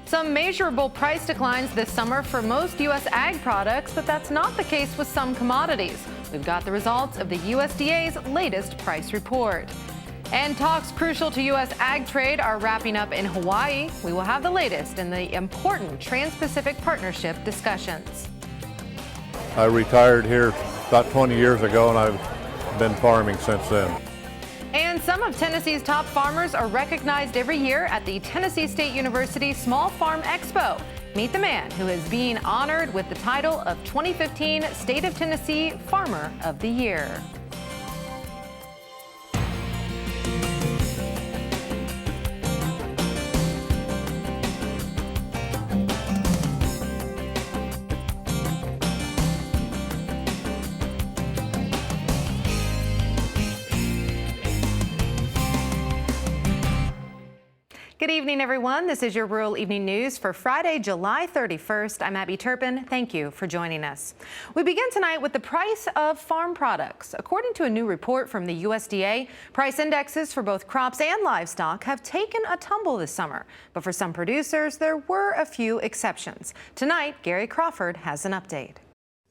Some measurable price declines this summer for most U.S. ag products, but that's not the case with some commodities. We've got the results of the USDA's latest price report. And talks crucial to U.S. ag trade are wrapping up in Hawaii. We will have the latest in the important Trans-Pacific Partnership discussions. I retired here about 20 years ago, and I've been farming since then. And some of Tennessee's top farmers are recognized every year at the Tennessee State University Small Farm Expo. Meet the man who is being honored with the title of 2015 State of Tennessee Farmer of the Year. Good evening, everyone. This is your Rural Evening News for Friday, July 31st. I'm Abby Turpin. Thank you for joining us. We begin tonight with the price of farm products. According to a new report from the USDA, price indexes for both crops and livestock have taken a tumble this summer. But for some producers, there were a few exceptions. Tonight, Gary Crawford has an update.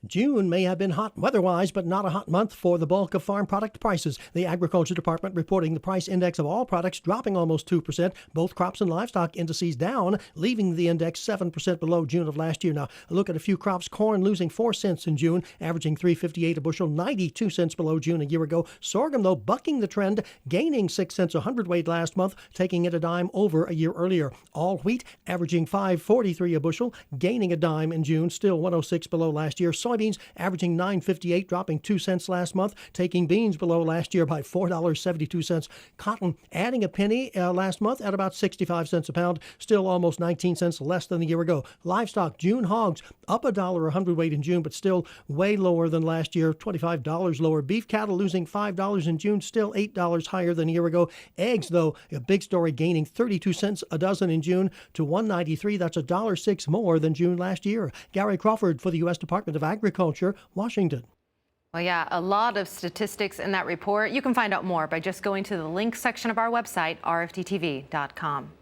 June may have been hot weather-wise, but not a hot month for the bulk of farm product prices. The Agriculture Department reporting the price index of all products dropping almost 2%, both crops and livestock indices down, leaving the index 7% below June of last year. Now, a look at a few crops. Corn losing 4 cents in June, averaging $3.58 a bushel, 92 cents below June a year ago. Sorghum, though, bucking the trend, gaining 6 cents a hundredweight last month, taking it a dime over a year earlier. All wheat averaging $5.43 a bushel, gaining a dime in June, still 106 below last year. Soybeans averaging $9.58, dropping 2 cents last month, taking beans below last year by $4.72. Cotton adding a penny last month at about 65 cents a pound, still almost 19 cents less than the year ago. Livestock, June hogs up $1 a hundredweight in June, but still way lower than last year, $25 lower. Beef cattle losing $5 in June, still $8 higher than a year ago. Eggs, though, a big story, gaining 32 cents a dozen in June to $1.93. That's $1.06 more than June last year. Gary Crawford for the U.S. Department of Agriculture, Washington. Well, yeah, a lot of statistics in that report. You can find out more by just going to the link section of our website, RFD-TV.com.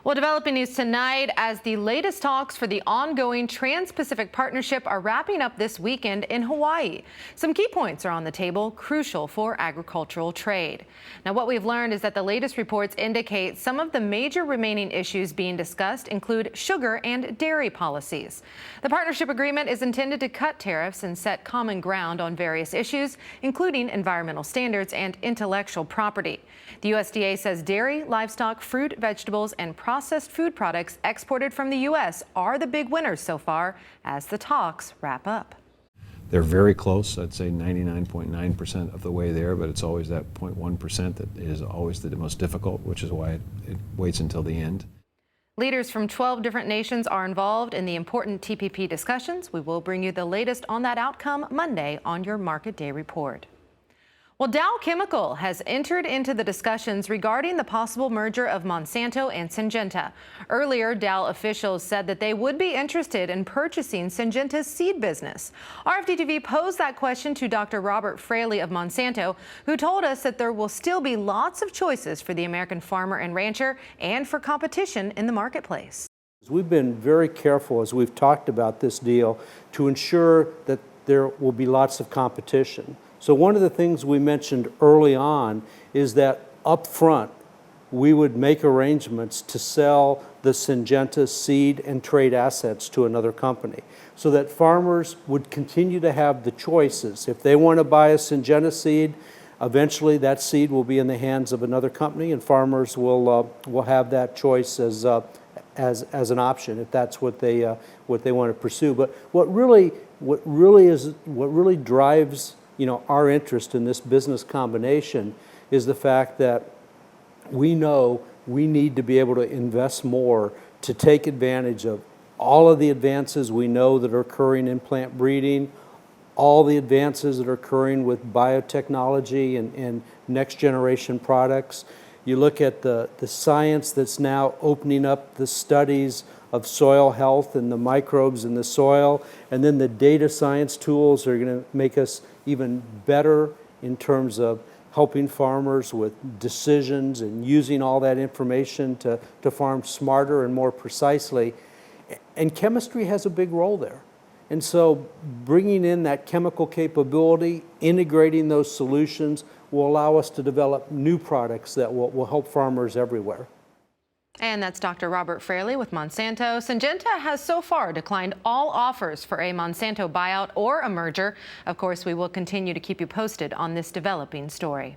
Well, developing news tonight as the latest talks for the ongoing Trans-Pacific Partnership are wrapping up this weekend in Hawaii. Some key points are on the table, crucial for agricultural trade. Now, what we've learned is that the latest reports indicate some of the major remaining issues being discussed include sugar and dairy policies. The partnership agreement is intended to cut tariffs and set common ground on various issues, including environmental standards and intellectual property. The USDA says dairy, livestock, fruit, vegetables, and processed food products exported from the U.S. are the big winners so far as the talks wrap up. They're very close. I'd say 99.9% of the way there, but it's always that 0.1% that is always the most difficult, which is why it waits until the end. Leaders from 12 different nations are involved in the important TPP discussions. We will bring you the latest on that outcome Monday on your Market Day report. Well, Dow Chemical has entered into the discussions regarding the possible merger of Monsanto and Syngenta. Earlier, Dow officials said that they would be interested in purchasing Syngenta's seed business. RFD-TV posed that question to Dr. Robert Fraley of Monsanto, who told us that there will still be lots of choices for the American farmer and rancher and for competition in the marketplace. We've been very careful as we've talked about this deal to ensure that there will be lots of competition. So one of the things we mentioned early on is that up front we would make arrangements to sell the Syngenta seed and trade assets to another company so that farmers would continue to have the choices. If they want to buy a Syngenta seed, eventually that seed will be in the hands of another company and farmers will have that choice as an option if that's what they want to pursue. But what really drives our interest in this business combination is the fact that we know we need to be able to invest more to take advantage of all of the advances we know that are occurring in plant breeding, all the advances that are occurring with biotechnology and next generation products. You look at the science that's now opening up the studies of soil health and the microbes in the soil, and then the data science tools are going to make us even better in terms of helping farmers with decisions and using all that information to farm smarter and more precisely. And chemistry has a big role there. And so bringing in that chemical capability, integrating those solutions will allow us to develop new products that will help farmers everywhere. And that's Dr. Robert Fraley with Monsanto. Syngenta has so far declined all offers for a Monsanto buyout or a merger. Of course, we will continue to keep you posted on this developing story.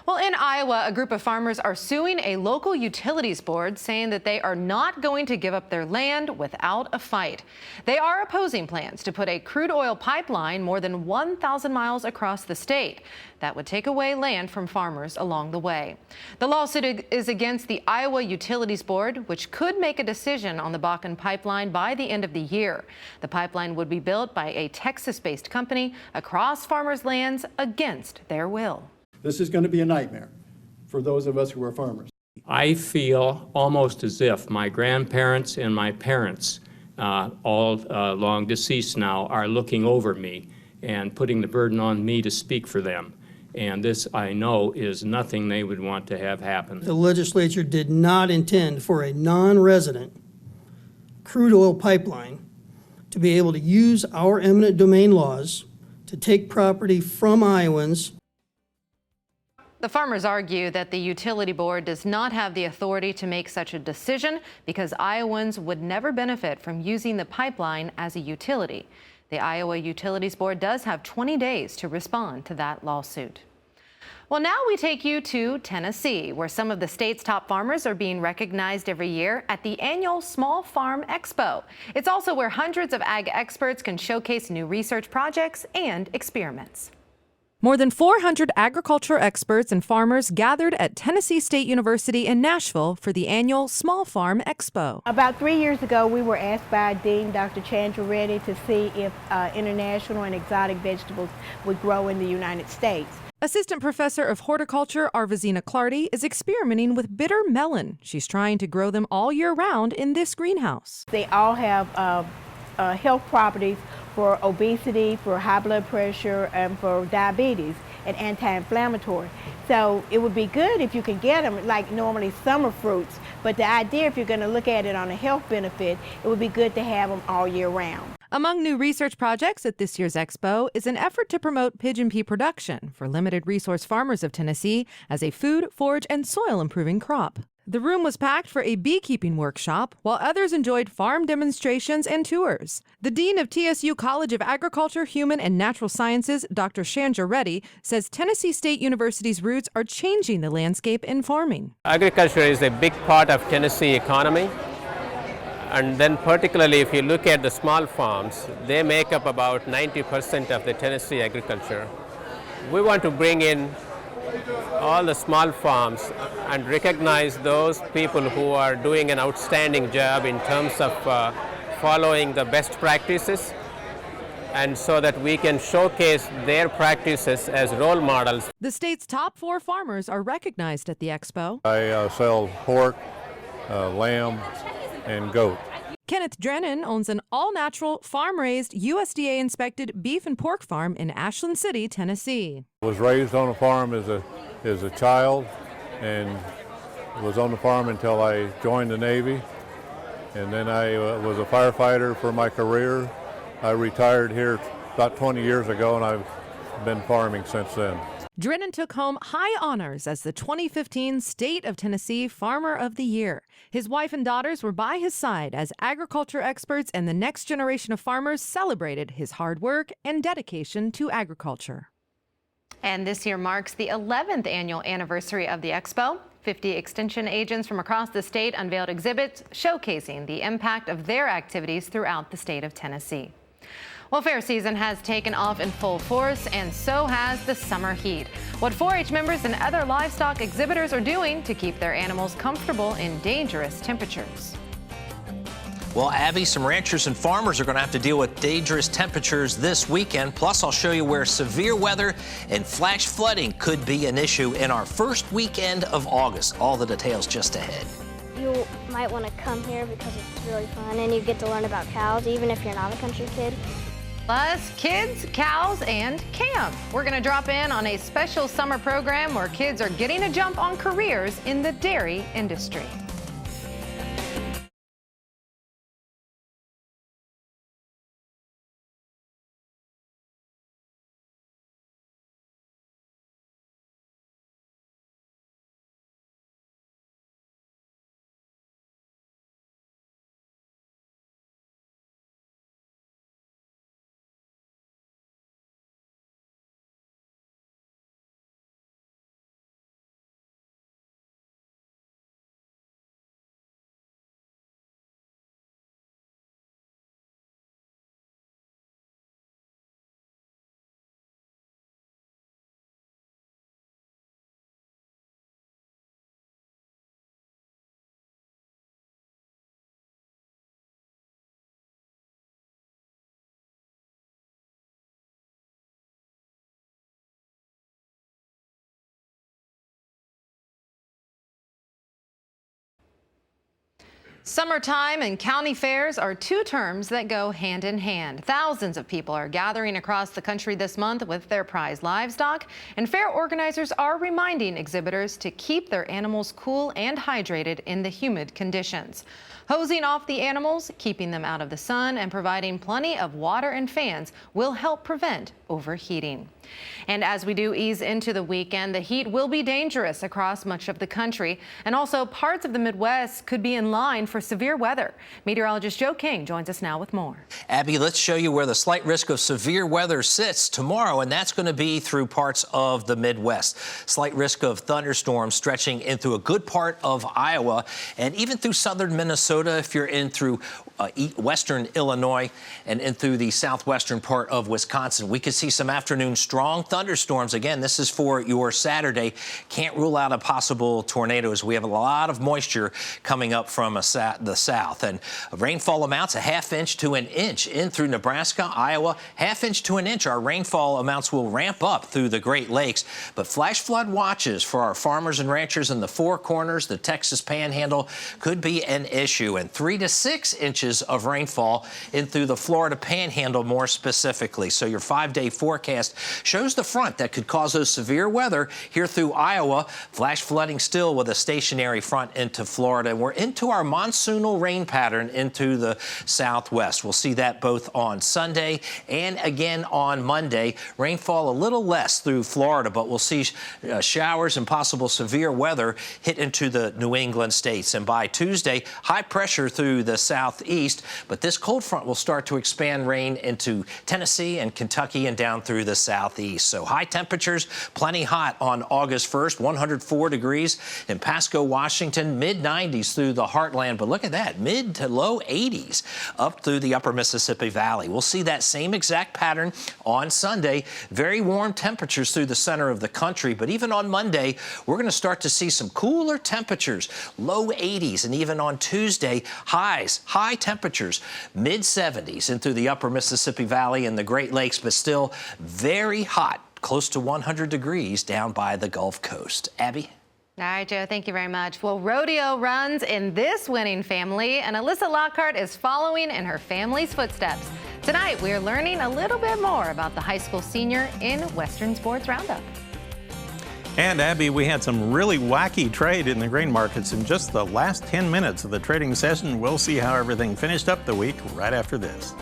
Well, in Iowa, a group of farmers are suing a local utilities board, saying that they are not going to give up their land without a fight. They are opposing plans to put a crude oil pipeline more than 1,000 miles across the state. That would take away land from farmers along the way. The lawsuit is against the Iowa Utilities Board, which could make a decision on the Bakken pipeline by the end of the year. The pipeline would be built by a Texas-based company across farmers' lands against their will. This is going to be a nightmare for those of us who are farmers. I feel almost as if my grandparents and my parents, all long deceased now, are looking over me and putting the burden on me to speak for them. And this, I know, is nothing they would want to have happen. The legislature did not intend for a non-resident crude oil pipeline to be able to use our eminent domain laws to take property from Iowans. The farmers argue that the utility board does not have the authority to make such a decision because Iowans would never benefit from using the pipeline as a utility. The Iowa Utilities Board does have 20 days to respond to that lawsuit. Well, now we take you to Tennessee, where some of the state's top farmers are being recognized every year at the annual Small Farm Expo. It's also where hundreds of ag experts can showcase new research projects and experiments. More than 400 agriculture experts and farmers gathered at Tennessee State University in Nashville for the annual Small Farm Expo. About 3 years ago, we were asked by Dean Dr. Chandra Reddy to see if international and exotic vegetables would grow in the United States. Assistant Professor of Horticulture Arvazina Clardy is experimenting with bitter melon. She's trying to grow them all year round in this greenhouse. They all have health properties for obesity, for high blood pressure, and for diabetes, and anti-inflammatory. So it would be good if you could get them like normally summer fruits, but the idea, if you're going to look at it on a health benefit, it would be good to have them all year round. Among new research projects at this year's Expo is an effort to promote pigeon pea production for limited resource farmers of Tennessee as a food, forage, and soil improving crop. The room was packed for a beekeeping workshop, while others enjoyed farm demonstrations and tours. The Dean of TSU College of Agriculture, Human and Natural Sciences, Dr. Chandra Reddy, says Tennessee State University's roots are changing the landscape in farming. Agriculture is a big part of Tennessee economy. And then particularly if you look at the small farms, they make up about 90% of the Tennessee agriculture. We want to bring in all the small farms and recognize those people who are doing an outstanding job in terms of following the best practices, and so that we can showcase their practices as role models. The state's top 4 farmers are recognized at the Expo. I sell pork, lamb, and goat. Kenneth Drennan owns an all-natural, farm-raised, USDA-inspected beef and pork farm in Ashland City, Tennessee. I was raised on a farm as a child, and was on the farm until I joined the Navy. And then I was a firefighter for my career. I retired here about 20 years ago, and I've been farming since then. Drennan took home high honors as the 2015 State of Tennessee Farmer of the Year. His wife and daughters were by his side as agriculture experts and the next generation of farmers celebrated his hard work and dedication to agriculture. And this year marks the 11th annual anniversary of the Expo. 50 extension agents from across the state unveiled exhibits showcasing the impact of their activities throughout the state of Tennessee. Well, fair season has taken off in full force, and so has the summer heat. What 4-H members and other livestock exhibitors are doing to keep their animals comfortable in dangerous temperatures. Well, Abby, some ranchers and farmers are going to have to deal with dangerous temperatures this weekend. Plus, I'll show you where severe weather and flash flooding could be an issue in our first weekend of August. All the details just ahead. You might want to come here because it's really fun and you get to learn about cows, even if you're not a country kid. Plus, kids, cows, and camp. We're going to drop in on a special summer program where kids are getting a jump on careers in the dairy industry. Summertime and county fairs are two terms that go hand in hand. Thousands of people are gathering across the country this month with their prized livestock, and fair organizers are reminding exhibitors to keep their animals cool and hydrated in the humid conditions. Hosing off the animals, keeping them out of the sun, and providing plenty of water and fans will help prevent overheating. And as we do ease into the weekend, the heat will be dangerous across much of the country, and also parts of the Midwest could be in line for severe weather. Meteorologist Joe King joins us now with more. Abby, let's show you where the slight risk of severe weather sits tomorrow, and that's going to be through parts of the Midwest. Slight risk of thunderstorms stretching into a good part of Iowa and even through southern Minnesota if you're in through western Illinois and in through the southwestern part of Wisconsin. We could see some afternoon strong thunderstorms. Again, this is for your Saturday. Can't rule out a possible tornadoes. We have a lot of moisture coming up from the south, and rainfall amounts a ½ inch to an inch in through Nebraska, Iowa, ½ inch to an inch. Our rainfall amounts will ramp up through the Great Lakes, but flash flood watches for our farmers and ranchers in the Four Corners, the Texas Panhandle could be an issue, and 3 to 6 inches of rainfall in through the Florida Panhandle more specifically. So your 5-day forecast shows the front that could cause those severe weather here through Iowa. Flash flooding still with a stationary front into Florida. And we're into our monsoonal rain pattern into the southwest. We'll see that both on Sunday and again on Monday. Rainfall a little less through Florida, but we'll see showers and possible severe weather hit into the New England states. And by Tuesday, high pressure through the southeast, but this cold front will start to expand rain into Tennessee and Kentucky and down through the southeast. So high temperatures, plenty hot on August 1st, 104 degrees in Pasco, Washington, mid-90s through the heartland. But look at that, mid to low 80s up through the upper Mississippi Valley. We'll see that same exact pattern on Sunday. Very warm temperatures through the center of the country. But even on Monday, we're going to start to see some cooler temperatures, low 80s, and even on Tuesday, high temperatures, mid-70s in through the upper Mississippi Valley and the Great Lakes, but still very hot, close to 100 degrees down by the Gulf Coast. Abby? All right, Joe, thank you very much. Well, rodeo runs in this winning family, and Alyssa Lockhart is following in her family's footsteps. Tonight, we're learning a little bit more about the high school senior in Western Sports Roundup. And Abby, we had some really wacky trade in the grain markets in just the last 10 minutes of the trading session. We'll see how everything finished up the week right after this.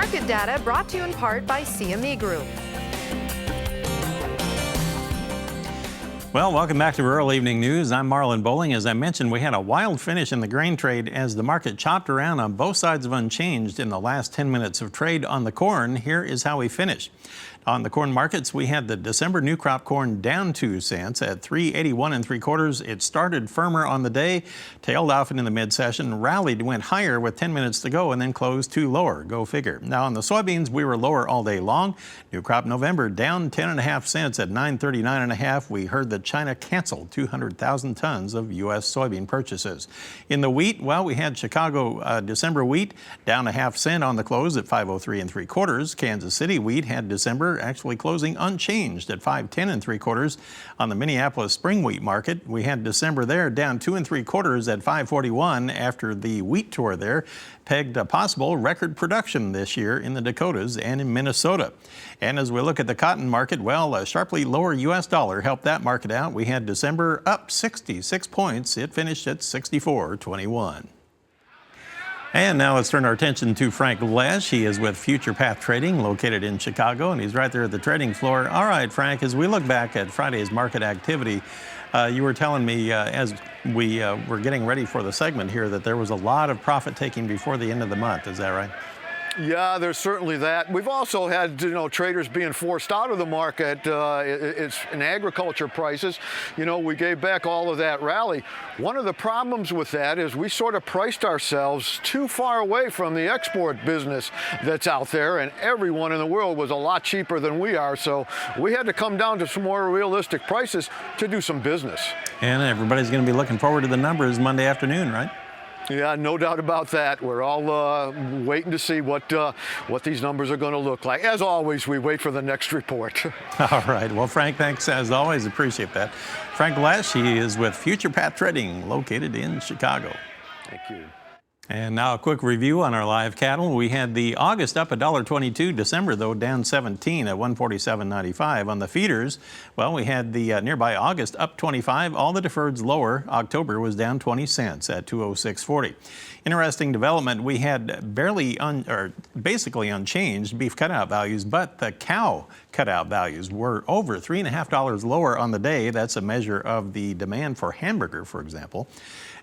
Market data brought to you in part by CME Group. Well, welcome back to Rural Evening News. I'm Marlon Bowling. As I mentioned, we had a wild finish in the grain trade as the market chopped around on both sides of unchanged in the last 10 minutes of trade on the corn. Here is how we finished. On the corn markets, we had the December new crop corn down 2 cents at 3.81 3/4. It started firmer on the day, tailed off into the mid-session, rallied, went higher with 10 minutes to go, and then closed 2 lower. Go figure. Now on the soybeans, we were lower all day long. New crop November down 10.5 cents at 9.39 We heard that China canceled 200,000 tons of U.S. soybean purchases. In the wheat, well, we had Chicago December wheat down 1/2 cent on the close at 5.03 3/4. Kansas City wheat had December actually closing unchanged at 5.10 3/4. On the Minneapolis spring wheat market, we had December there down 2 3/4 at 5.41 after the wheat tour there pegged a possible record production this year in the Dakotas and in Minnesota. And as we look at the cotton market, well, a sharply lower U.S. dollar helped that market out. We had December up 66 points. It finished at 64.21. And now let's turn our attention to Frank Lesh. He is with Future Path Trading, located in Chicago, and he's right there at the trading floor. All right, Frank, as we look back at Friday's market activity, you were telling me as we were getting ready for the segment here that there was a lot of profit taking before the end of the month. Is that right? Yeah, there's certainly that. We've also had, traders being forced out of the market. It's in agriculture prices. We gave back all of that rally. One of the problems with that is we sort of priced ourselves too far away from the export business that's out there, and everyone in the world was a lot cheaper than we are. So we had to come down to some more realistic prices to do some business. And everybody's going to be looking forward to the numbers Monday afternoon, right? Yeah, no doubt about that. We're all waiting to see what these numbers are going to look like. As always, we wait for the next report. All right. Well, Frank, thanks as always. Appreciate that. Frank Lesh, he is with Future Path Trading, located in Chicago. Thank you. And now a quick review on our live cattle. We had the August up $1.22, December though down 17 at 147.95. On the feeders, well, we had the nearby August up 25, all the deferreds lower. October was down 20 cents at 206.40. Interesting development, we had basically unchanged beef cutout values, but the cow cutout values were over $3.50 lower on the day. That's a measure of the demand for hamburger, for example.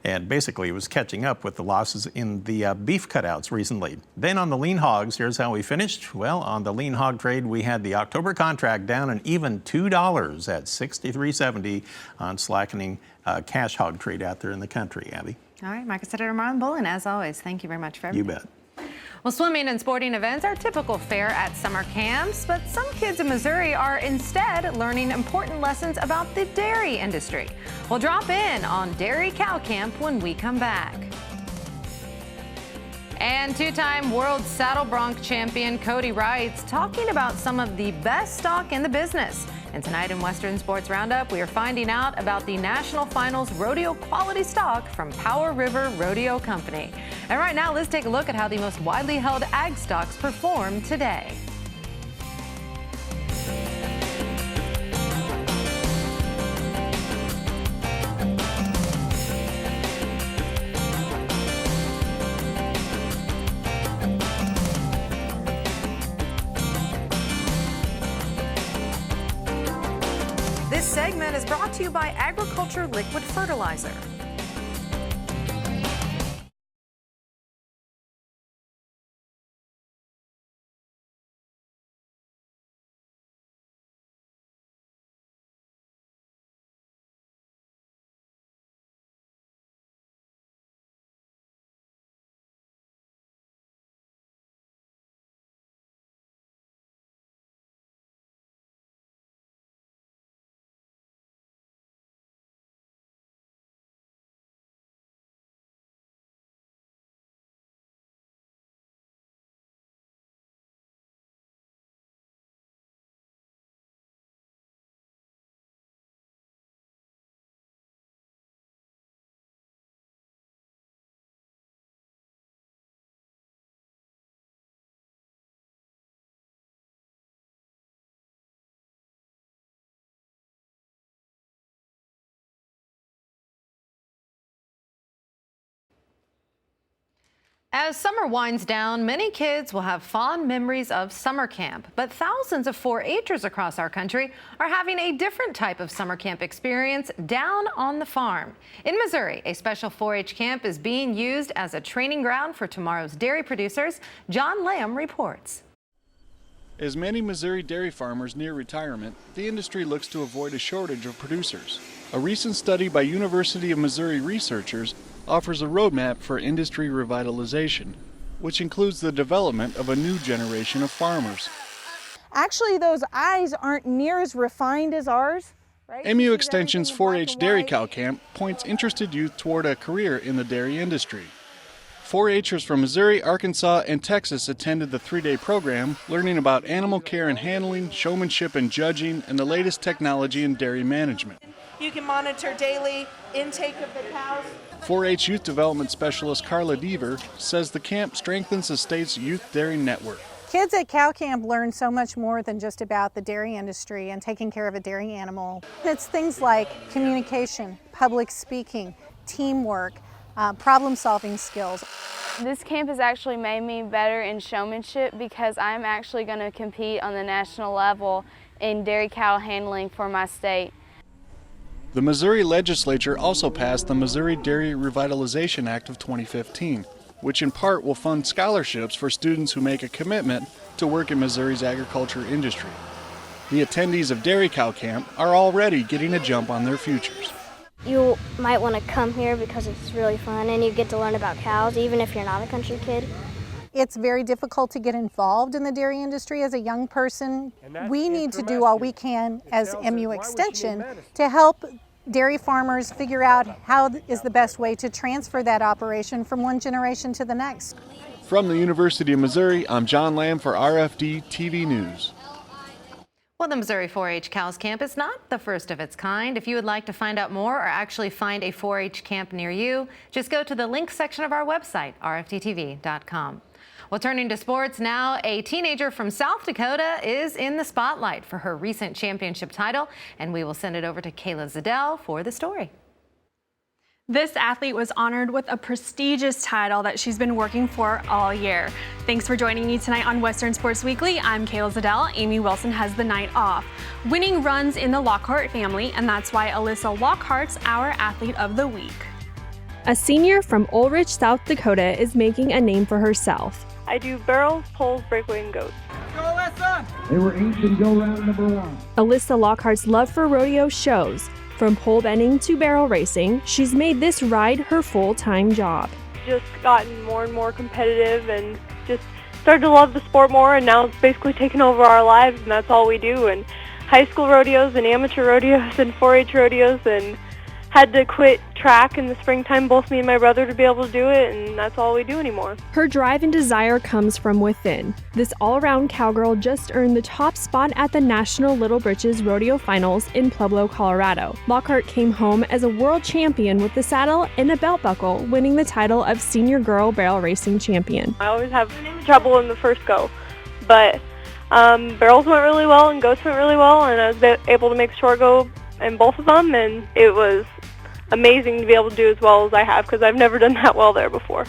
And basically it was catching up with the losses in the beef cutouts recently. Then on the lean hogs, here's how we finished. Well, on the lean hog trade, we had the October contract down an even $2 at 63.70 on slackening cash hog trade out there in the country. Abby? All right, Market Senator Marlon Bowling, as always, thank you very much for everything. You bet. Well, swimming and sporting events are typical fare at summer camps, but some kids in Missouri are instead learning important lessons about the dairy industry. We'll drop in on Dairy Cow Camp when we come back. And two-time world saddle bronc champion Cody Wright's talking about some of the best stock in the business. And tonight in Western Sports Roundup, we are finding out about the National Finals rodeo quality stock from Powder River Rodeo Company. And right now, let's take a look at how the most widely held ag stocks performed today. This segment is brought to you by Agriculture Liquid Fertilizer. As summer winds down, many kids will have fond memories of summer camp, but thousands of 4-Hers across our country are having a different type of summer camp experience down on the farm. In Missouri, a special 4-H camp is being used as a training ground for tomorrow's dairy producers. John Lamb reports. As many Missouri dairy farmers near retirement, the industry looks to avoid a shortage of producers. A recent study by University of Missouri researchers offers a roadmap for industry revitalization, which includes the development of a new generation of farmers. Actually, those eyes aren't near as refined as ours. Right? MU Extension's 4-H Dairy Cow Camp points interested youth toward a career in the dairy industry. 4-Hers from Missouri, Arkansas, and Texas attended the 3-day program, learning about animal care and handling, showmanship and judging, and the latest technology in dairy management. You can monitor daily intake of the cows. 4-H Youth Development Specialist Carla Deaver says the camp strengthens the state's youth dairy network. Kids at Cow Camp learn so much more than just about the dairy industry and taking care of a dairy animal. It's things like communication, public speaking, teamwork, problem-solving skills. This camp has actually made me better in showmanship because I'm actually going to compete on the national level in dairy cow handling for my state. The Missouri legislature also passed the Missouri Dairy Revitalization Act of 2015, which in part will fund scholarships for students who make a commitment to work in Missouri's agriculture industry. The attendees of Dairy Cow Camp are already getting a jump on their futures. You might want to come here because it's really fun and you get to learn about cows even if you're not a country kid. It's very difficult to get involved in the dairy industry as a young person. We need to do all we can as MU Extension to help dairy farmers figure out how is the best way to transfer that operation from one generation to the next. From the University of Missouri, I'm John Lamb for RFD-TV News. Well, the Missouri 4-H Cows Camp is not the first of its kind. If you would like to find out more or actually find a 4-H camp near you, just go to the link section of our website, RFD-TV.com. Well, turning to sports now, a teenager from South Dakota is in the spotlight for her recent championship title, and we will send it over to Kayla Zadell for the story. This athlete was honored with a prestigious title that she's been working for all year. Thanks for joining me tonight on Western Sports Weekly. I'm Kayla Zadell. Amy Wilson has the night off. Winning runs in the Lockhart family, and that's why Alyssa Lockhart's our Athlete of the Week. A senior from Ulrich, South Dakota is making a name for herself. I do barrels, poles, breakaway, and goats. Go Alyssa! They were each in go round number 1. Alyssa Lockhart's love for rodeo shows. From pole bending to barrel racing, she's made this ride her full-time job. Just gotten more and more competitive and just started to love the sport more, and now it's basically taken over our lives, and that's all we do. And high school rodeos and amateur rodeos and 4-H rodeos, and had to quit track in the springtime, both me and my brother, to be able to do it, and that's all we do anymore. Her drive and desire comes from within. This all-around cowgirl just earned the top spot at the National Little Britches Rodeo Finals in Pueblo, Colorado. Lockhart came home as a world champion with the saddle and a belt buckle, winning the title of Senior Girl Barrel Racing Champion. I always have trouble in the first go, but barrels went really well and goats went really well, and I was able to make short go in both of them, and it was amazing to be able to do as well as I have because I've never done that well there before.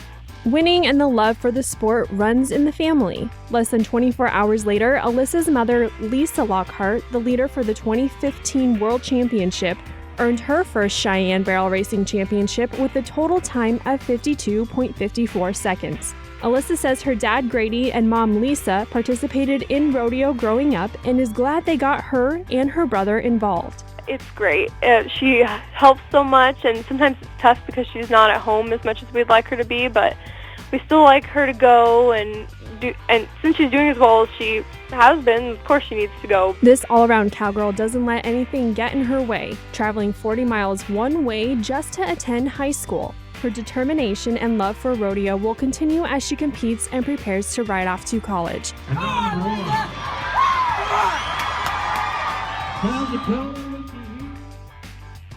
Winning and the love for the sport runs in the family. Less than 24 hours later, Alyssa's mother, Lisa Lockhart, the leader for the 2015 World Championship, earned her first Cheyenne Barrel Racing Championship with a total time of 52.54 seconds. Alyssa says her dad, Grady, and mom, Lisa, participated in rodeo growing up and is glad they got her and her brother involved. It's great. She helps so much, and sometimes it's tough because she's not at home as much as we'd like her to be, but we still like her to go and do, and since she's doing as well as she has been, of course she needs to go. This all-around cowgirl doesn't let anything get in her way, traveling 40 miles one way just to attend high school. Her determination and love for rodeo will continue as she competes and prepares to ride off to college.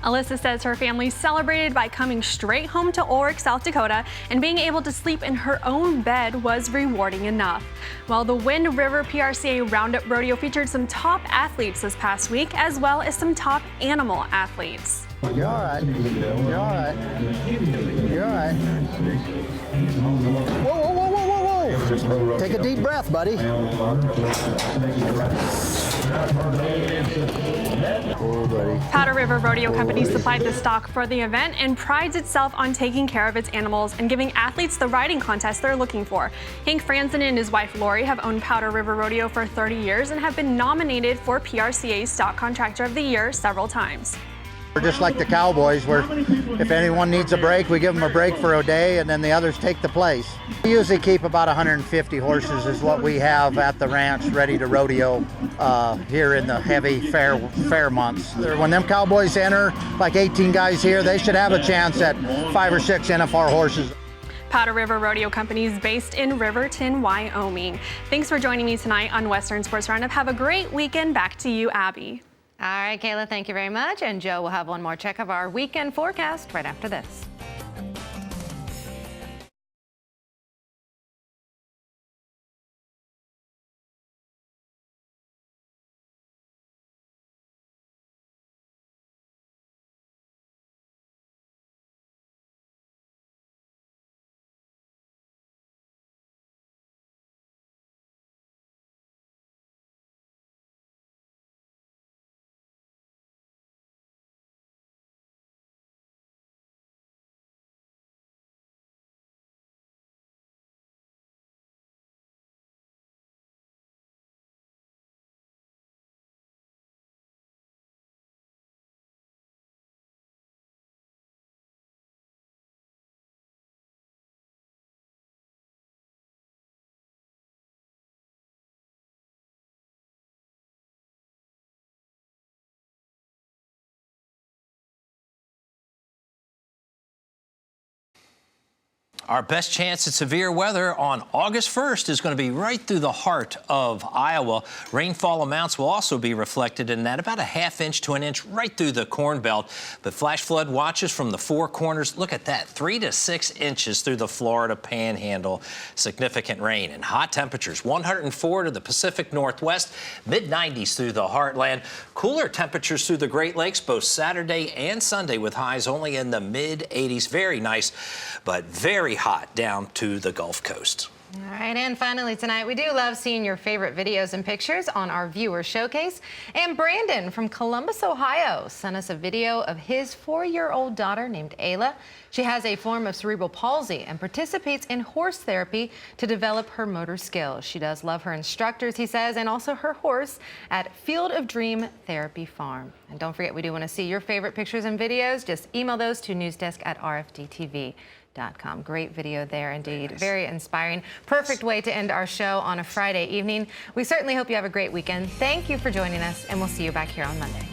Alyssa says her family celebrated by coming straight home to Ulrich, South Dakota, and being able to sleep in her own bed was rewarding enough. Well, the Wind River PRCA Roundup Rodeo featured some top athletes this past week, as well as some top animal athletes. You're all right. You're all right. You're all right. Whoa, whoa, whoa, whoa, whoa, whoa. Take a deep breath, buddy. Oh, buddy. Powder River Rodeo Company supplied the stock for the event and prides itself on taking care of its animals and giving athletes the riding contest they're looking for. Hank Franzen and his wife Lori have owned Powder River Rodeo for 30 years and have been nominated for PRCA's Stock Contractor of the Year several times. We're just like the Cowboys, where if anyone needs a break, we give them a break for a day, and then the others take the place. We usually keep about 150 horses is what we have at the ranch ready to rodeo here in the heavy fair months. When them Cowboys enter, like 18 guys here, they should have a chance at 5 or 6 NFR horses. Powder River Rodeo Company is based in Riverton, Wyoming. Thanks for joining me tonight on Western Sports Roundup. Have a great weekend. Back to you, Abby. All right, Kayla, thank you very much. And Joe will have one more check of our weekend forecast right after this. Our best chance at severe weather on August 1st is going to be right through the heart of Iowa. Rainfall amounts will also be reflected in that, about a ½ inch to an inch right through the Corn Belt. But flash flood watches from the Four Corners, look at that, 3 to 6 inches through the Florida Panhandle. Significant rain and hot temperatures, 104 to the Pacific Northwest, mid-90s through the heartland. Cooler temperatures through the Great Lakes both Saturday and Sunday with highs only in the mid-80s. Very nice, but very hot down to the Gulf Coast. All right, and finally tonight, we do love seeing your favorite videos and pictures on our viewer showcase. And Brandon from Columbus, Ohio, sent us a video of his 4-year-old daughter named Ayla. She has a form of cerebral palsy and participates in horse therapy to develop her motor skills. She does love her instructors, he says, and also her horse at Field of Dream Therapy Farm. And don't forget, we do want to see your favorite pictures and videos. Just email those to newsdesk@rfdtv.com. Great video there indeed. Very inspiring. Perfect way to end our show on a Friday evening. We certainly hope you have a great weekend. Thank you for joining us, and we'll see you back here on Monday.